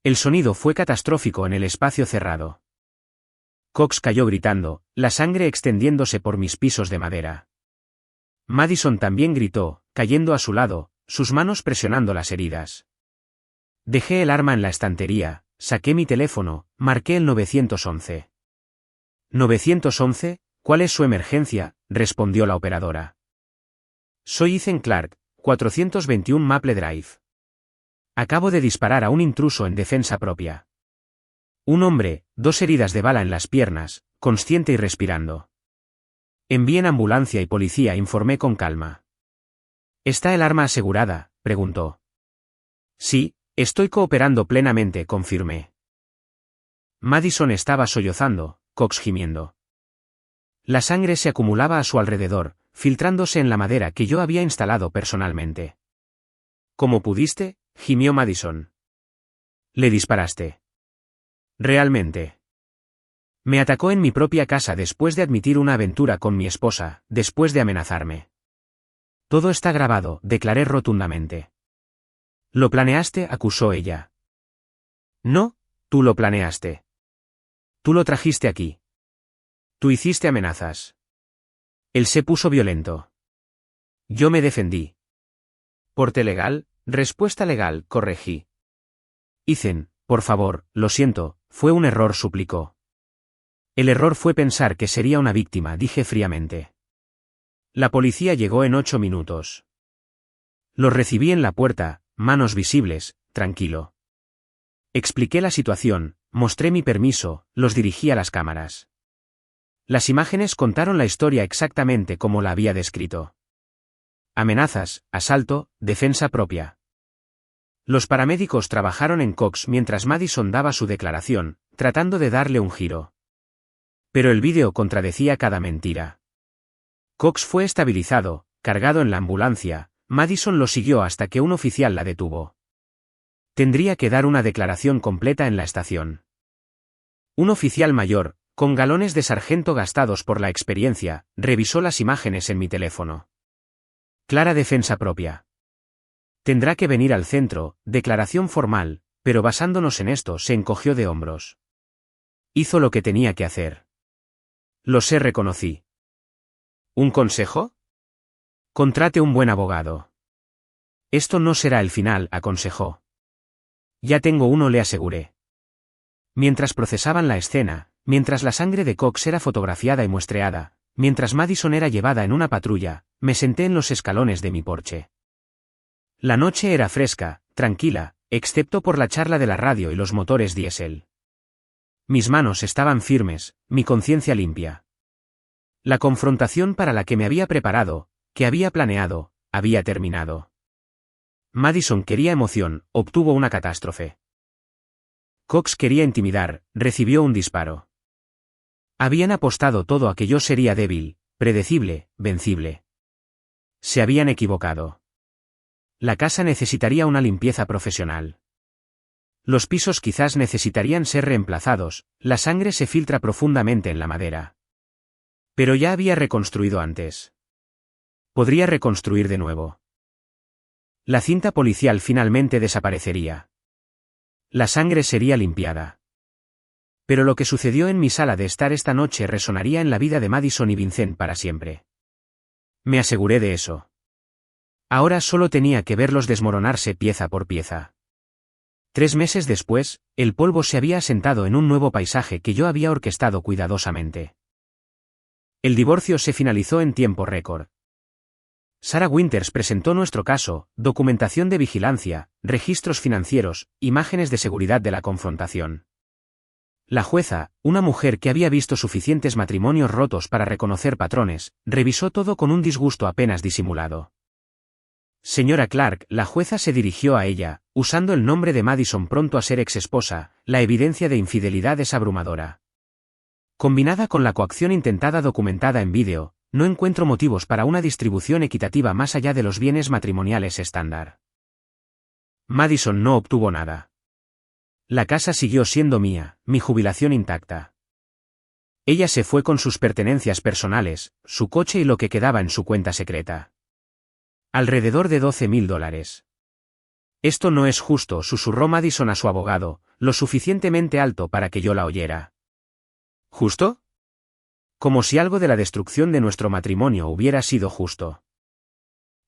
El sonido fue catastrófico en el espacio cerrado. Cox cayó gritando, la sangre extendiéndose por mis pisos de madera. Madison también gritó, cayendo a su lado, sus manos presionando las heridas. Dejé el arma en la estantería, saqué mi teléfono, marqué el 911. ¿911? ¿Cuál es su emergencia?, respondió la operadora. Soy Ethan Clark, 421 Maple Drive. Acabo de disparar a un intruso en defensa propia. Un hombre, 2 heridas de bala en las piernas, consciente y respirando. Envíen ambulancia y policía, informé con calma. ¿Está el arma asegurada?, preguntó. Sí, estoy cooperando plenamente, confirmé. Madison estaba sollozando, Cox gimiendo. La sangre se acumulaba a su alrededor, filtrándose en la madera que yo había instalado personalmente. ¿Cómo pudiste?, gimió Madison. Le disparaste. Realmente. Me atacó en mi propia casa después de admitir una aventura con mi esposa, después de amenazarme. Todo está grabado, declaré rotundamente. ¿Lo planeaste?, acusó ella. No, tú lo planeaste. Tú lo trajiste aquí. Tú hiciste amenazas. Él se puso violento. Yo me defendí. ¿Porte legal? Respuesta legal, corregí. Ethan, por favor, lo siento, fue un error, suplicó. El error fue pensar que sería una víctima, dije fríamente. La policía llegó en 8 minutos. Los recibí en la puerta, manos visibles, tranquilo. Expliqué la situación, mostré mi permiso, los dirigí a las cámaras. Las imágenes contaron la historia exactamente como la había descrito. Amenazas, asalto, defensa propia. Los paramédicos trabajaron en Cox mientras Madison daba su declaración, tratando de darle un giro. Pero el vídeo contradecía cada mentira. Cox fue estabilizado, cargado en la ambulancia, Madison lo siguió hasta que un oficial la detuvo. Tendría que dar una declaración completa en la estación. Un oficial mayor, con galones de sargento gastados por la experiencia, revisó las imágenes en mi teléfono. Clara defensa propia. Tendrá que venir al centro, declaración formal, pero basándonos en esto se encogió de hombros. Hizo lo que tenía que hacer. Lo sé, reconocí. ¿Un consejo? Contrate un buen abogado. Esto no será el final, aconsejó. Ya tengo uno, le aseguré. Mientras procesaban la escena, mientras la sangre de Cox era fotografiada y muestreada, mientras Madison era llevada en una patrulla, me senté en los escalones de mi porche. La noche era fresca, tranquila, excepto por la charla de la radio y los motores diésel. Mis manos estaban firmes, mi conciencia limpia. La confrontación para la que me había preparado, que había planeado, había terminado. Madison quería emoción, obtuvo una catástrofe. Cox quería intimidar, recibió un disparo. Habían apostado todo a que yo sería débil, predecible, vencible. Se habían equivocado. La casa necesitaría una limpieza profesional. Los pisos quizás necesitarían ser reemplazados, la sangre se filtra profundamente en la madera. Pero ya había reconstruido antes. Podría reconstruir de nuevo. La cinta policial finalmente desaparecería. La sangre sería limpiada. Pero lo que sucedió en mi sala de estar esta noche resonaría en la vida de Madison y Vincent para siempre. Me aseguré de eso. Ahora solo tenía que verlos desmoronarse pieza por pieza. 3 meses después, el polvo se había asentado en un nuevo paisaje que yo había orquestado cuidadosamente. El divorcio se finalizó en tiempo récord. Sarah Winters presentó nuestro caso, documentación de vigilancia, registros financieros, imágenes de seguridad de la confrontación. La jueza, una mujer que había visto suficientes matrimonios rotos para reconocer patrones, revisó todo con un disgusto apenas disimulado. Señora Clark, la jueza se dirigió a ella, usando el nombre de Madison pronto a ser exesposa, la evidencia de infidelidad es abrumadora. Combinada con la coacción intentada documentada en vídeo, no encuentro motivos para una distribución equitativa más allá de los bienes matrimoniales estándar. Madison no obtuvo nada. La casa siguió siendo mía, mi jubilación intacta. Ella se fue con sus pertenencias personales, su coche y lo que quedaba en su cuenta secreta. Alrededor de $12,000. Esto no es justo, susurró Madison a su abogado, lo suficientemente alto para que yo la oyera. ¿Justo? Como si algo de la destrucción de nuestro matrimonio hubiera sido justo.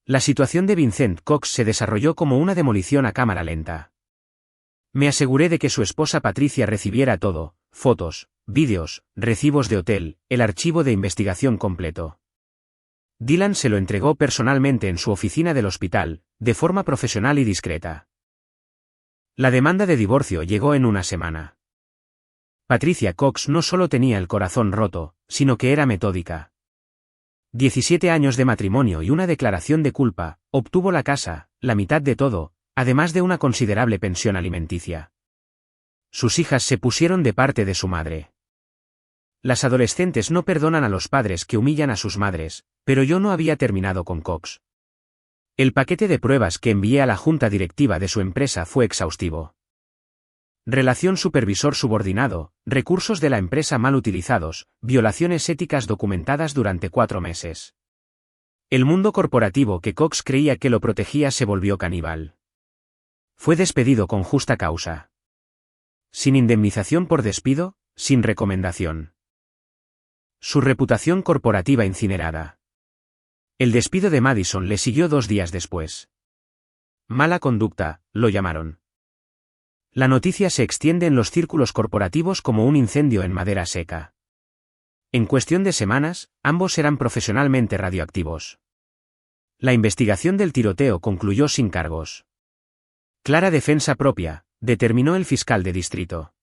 La situación de Vincent Cox se desarrolló como una demolición a cámara lenta. Me aseguré de que su esposa Patricia recibiera todo, fotos, vídeos, recibos de hotel, el archivo de investigación completo. Dylan se lo entregó personalmente en su oficina del hospital, de forma profesional y discreta. La demanda de divorcio llegó en una semana. Patricia Cox no solo tenía el corazón roto, sino que era metódica. 17 años de matrimonio y una declaración de culpa, obtuvo la casa, la mitad de todo, además de una considerable pensión alimenticia. Sus hijas se pusieron de parte de su madre. Las adolescentes no perdonan a los padres que humillan a sus madres, pero yo no había terminado con Cox. El paquete de pruebas que envié a la junta directiva de su empresa fue exhaustivo. Relación supervisor-subordinado, recursos de la empresa mal utilizados, violaciones éticas documentadas durante 4 meses. El mundo corporativo que Cox creía que lo protegía se volvió caníbal. Fue despedido con justa causa. Sin indemnización por despido, sin recomendación. Su reputación corporativa incinerada. El despido de Madison le siguió 2 días después. Mala conducta, lo llamaron. La noticia se extiende en los círculos corporativos como un incendio en madera seca. En cuestión de semanas, ambos eran profesionalmente radioactivos. La investigación del tiroteo concluyó sin cargos. Clara defensa propia, determinó el fiscal de distrito.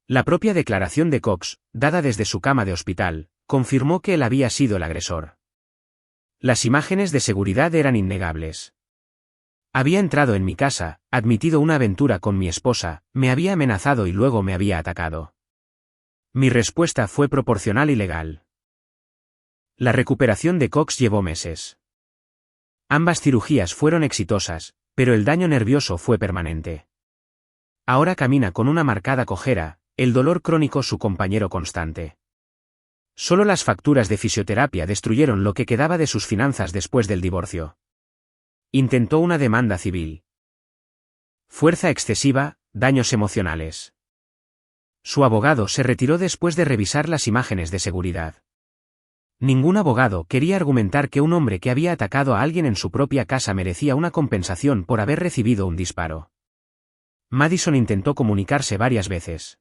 La propia declaración de Cox, dada desde su cama de hospital, confirmó que él había sido el agresor. Las imágenes de seguridad eran innegables. Había entrado en mi casa, admitido una aventura con mi esposa, me había amenazado y luego me había atacado. Mi respuesta fue proporcional y legal. La recuperación de Cox llevó meses. Ambas cirugías fueron exitosas, pero el daño nervioso fue permanente. Ahora camina con una marcada cojera, el dolor crónico su compañero constante. Solo las facturas de fisioterapia destruyeron lo que quedaba de sus finanzas después del divorcio. Intentó una demanda civil. Fuerza excesiva, daños emocionales. Su abogado se retiró después de revisar las imágenes de seguridad. Ningún abogado quería argumentar que un hombre que había atacado a alguien en su propia casa merecía una compensación por haber recibido un disparo. Madison intentó comunicarse varias veces.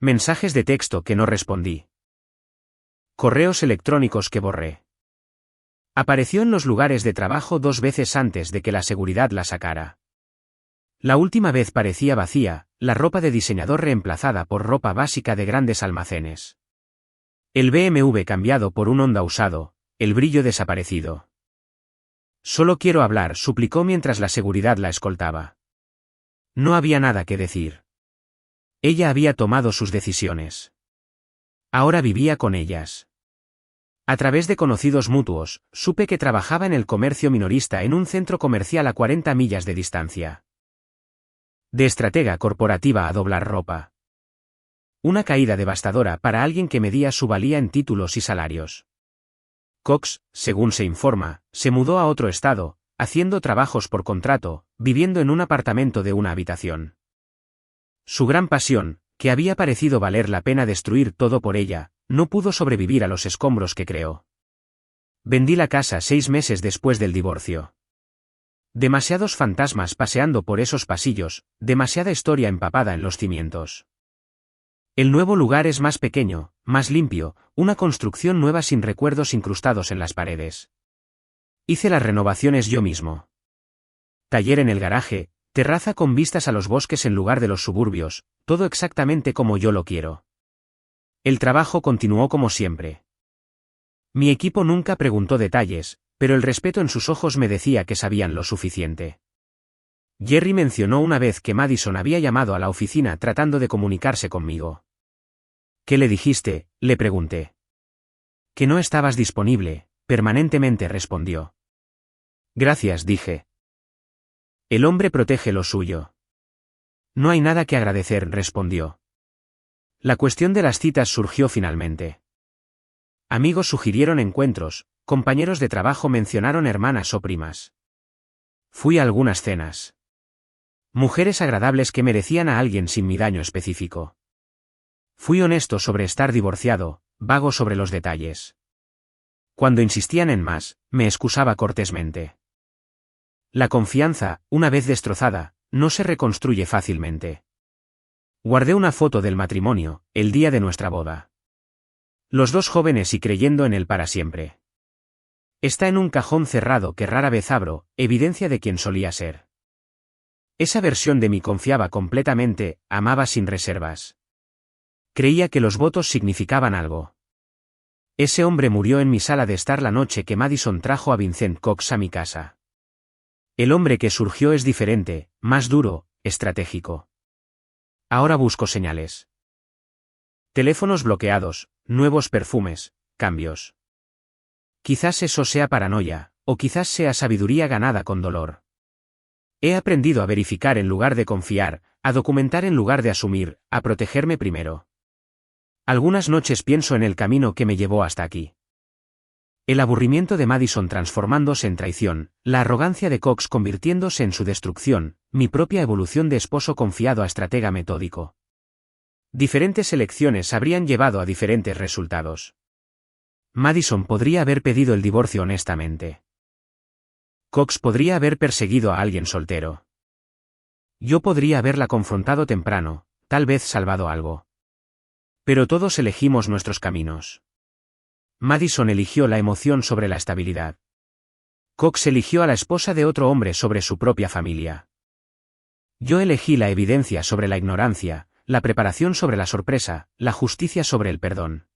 Mensajes de texto que no respondí. Correos electrónicos que borré. Apareció en los lugares de trabajo 2 veces antes de que la seguridad la sacara. La última vez parecía vacía, la ropa de diseñador reemplazada por ropa básica de grandes almacenes. El BMW cambiado por un Honda usado, el brillo desaparecido. Solo quiero hablar, suplicó mientras la seguridad la escoltaba. No había nada que decir. Ella había tomado sus decisiones. Ahora vivía con ellas. A través de conocidos mutuos, supe que trabajaba en el comercio minorista en un centro comercial a 40 millas de distancia. De estratega corporativa a doblar ropa. Una caída devastadora para alguien que medía su valía en títulos y salarios. Cox, según se informa, se mudó a otro estado, haciendo trabajos por contrato, viviendo en un apartamento de una habitación. Su gran pasión, que había parecido valer la pena destruir todo por ella, no pudo sobrevivir a los escombros que creó. Vendí la casa 6 meses después del divorcio. Demasiados fantasmas paseando por esos pasillos, demasiada historia empapada en los cimientos. El nuevo lugar es más pequeño, más limpio, una construcción nueva sin recuerdos incrustados en las paredes. Hice las renovaciones yo mismo. Taller en el garaje, terraza con vistas a los bosques en lugar de los suburbios, todo exactamente como yo lo quiero. El trabajo continuó como siempre. Mi equipo nunca preguntó detalles, pero el respeto en sus ojos me decía que sabían lo suficiente. Jerry mencionó una vez que Madison había llamado a la oficina tratando de comunicarse conmigo. ¿Qué le dijiste?, le pregunté. Que no estabas disponible, permanentemente respondió. Gracias, dije. El hombre protege lo suyo. No hay nada que agradecer, respondió. La cuestión de las citas surgió finalmente. Amigos sugirieron encuentros, compañeros de trabajo mencionaron hermanas o primas. Fui a algunas cenas. Mujeres agradables que merecían a alguien sin mi daño específico. Fui honesto sobre estar divorciado, vago sobre los detalles. Cuando insistían en más, me excusaba cortésmente. La confianza, una vez destrozada, no se reconstruye fácilmente. Guardé una foto del matrimonio, el día de nuestra boda. Los 2 jóvenes y creyendo en él para siempre. Está en un cajón cerrado que rara vez abro, evidencia de quien solía ser. Esa versión de mí confiaba completamente, amaba sin reservas. Creía que los votos significaban algo. Ese hombre murió en mi sala de estar la noche que Madison trajo a Vincent Cox a mi casa. El hombre que surgió es diferente, más duro, estratégico. Ahora busco señales. Teléfonos bloqueados, nuevos perfumes, cambios. Quizás eso sea paranoia, o quizás sea sabiduría ganada con dolor. He aprendido a verificar en lugar de confiar, a documentar en lugar de asumir, a protegerme primero. Algunas noches pienso en el camino que me llevó hasta aquí. El aburrimiento de Madison transformándose en traición, la arrogancia de Cox convirtiéndose en su destrucción, mi propia evolución de esposo confiado a estratega metódico. Diferentes elecciones habrían llevado a diferentes resultados. Madison podría haber pedido el divorcio honestamente. Cox podría haber perseguido a alguien soltero. Yo podría haberla confrontado temprano, tal vez salvado algo. Pero todos elegimos nuestros caminos. Madison eligió la emoción sobre la estabilidad. Cox eligió a la esposa de otro hombre sobre su propia familia. Yo elegí la evidencia sobre la ignorancia, la preparación sobre la sorpresa, la justicia sobre el perdón.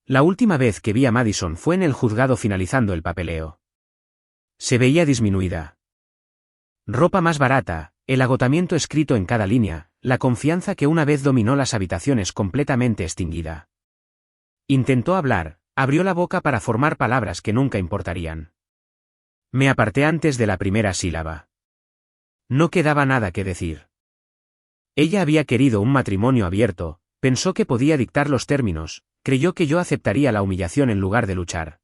La última vez que vi a Madison fue en el juzgado finalizando el papeleo. Se veía disminuida. Ropa más barata, el agotamiento escrito en cada línea, la confianza que una vez dominó las habitaciones completamente extinguida. Intentó hablar, abrió la boca para formar palabras que nunca importarían. Me aparté antes de la primera sílaba. No quedaba nada que decir. Ella había querido un matrimonio abierto, pensó que podía dictar los términos, creyó que yo aceptaría la humillación en lugar de luchar.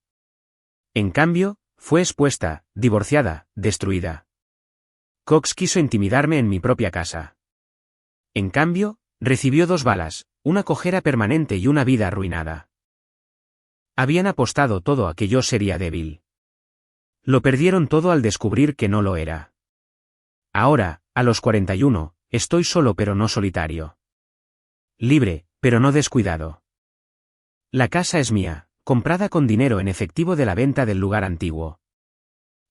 En cambio, fue expuesta, divorciada, destruida. Cox quiso intimidarme en mi propia casa. En cambio, recibió 2 balas, una cojera permanente y una vida arruinada. Habían apostado todo a que yo sería débil. Lo perdieron todo al descubrir que no lo era. Ahora, a los 41, estoy solo pero no solitario. Libre, pero no descuidado. La casa es mía, comprada con dinero en efectivo de la venta del lugar antiguo.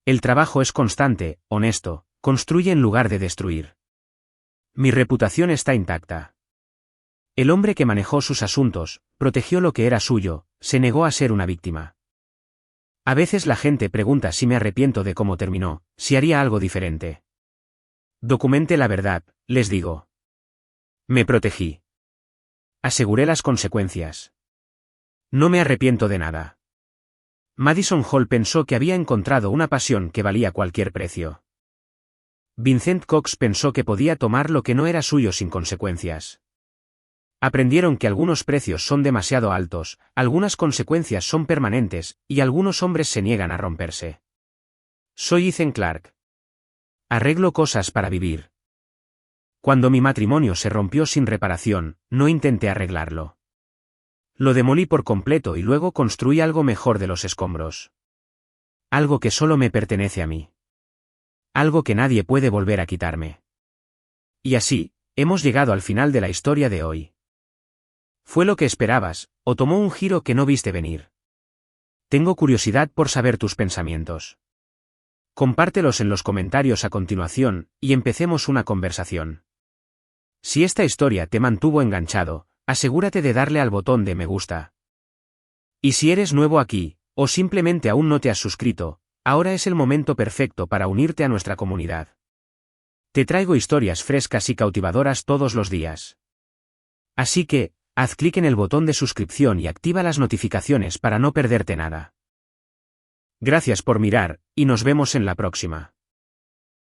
El trabajo es constante, honesto, construye en lugar de destruir. Mi reputación está intacta. El hombre que manejó sus asuntos, protegió lo que era suyo, se negó a ser una víctima. A veces la gente pregunta si me arrepiento de cómo terminó, si haría algo diferente. Documente la verdad, les digo. Me protegí. Aseguré las consecuencias. No me arrepiento de nada. Madison Hall pensó que había encontrado una pasión que valía cualquier precio. Vincent Cox pensó que podía tomar lo que no era suyo sin consecuencias. Aprendieron que algunos precios son demasiado altos, algunas consecuencias son permanentes, y algunos hombres se niegan a romperse. Soy Ethan Clarke. Arreglo cosas para vivir. Cuando mi matrimonio se rompió sin reparación, no intenté arreglarlo. Lo demolí por completo y luego construí algo mejor de los escombros. Algo que solo me pertenece a mí. Algo que nadie puede volver a quitarme. Y así, hemos llegado al final de la historia de hoy. ¿Fue lo que esperabas, o tomó un giro que no viste venir? Tengo curiosidad por saber tus pensamientos. Compártelos en los comentarios a continuación, y empecemos una conversación. Si esta historia te mantuvo enganchado, asegúrate de darle al botón de me gusta. Y si eres nuevo aquí, o simplemente aún no te has suscrito, ahora es el momento perfecto para unirte a nuestra comunidad. Te traigo historias frescas y cautivadoras todos los días. Así que, haz clic en el botón de suscripción y activa las notificaciones para no perderte nada. Gracias por mirar, y nos vemos en la próxima.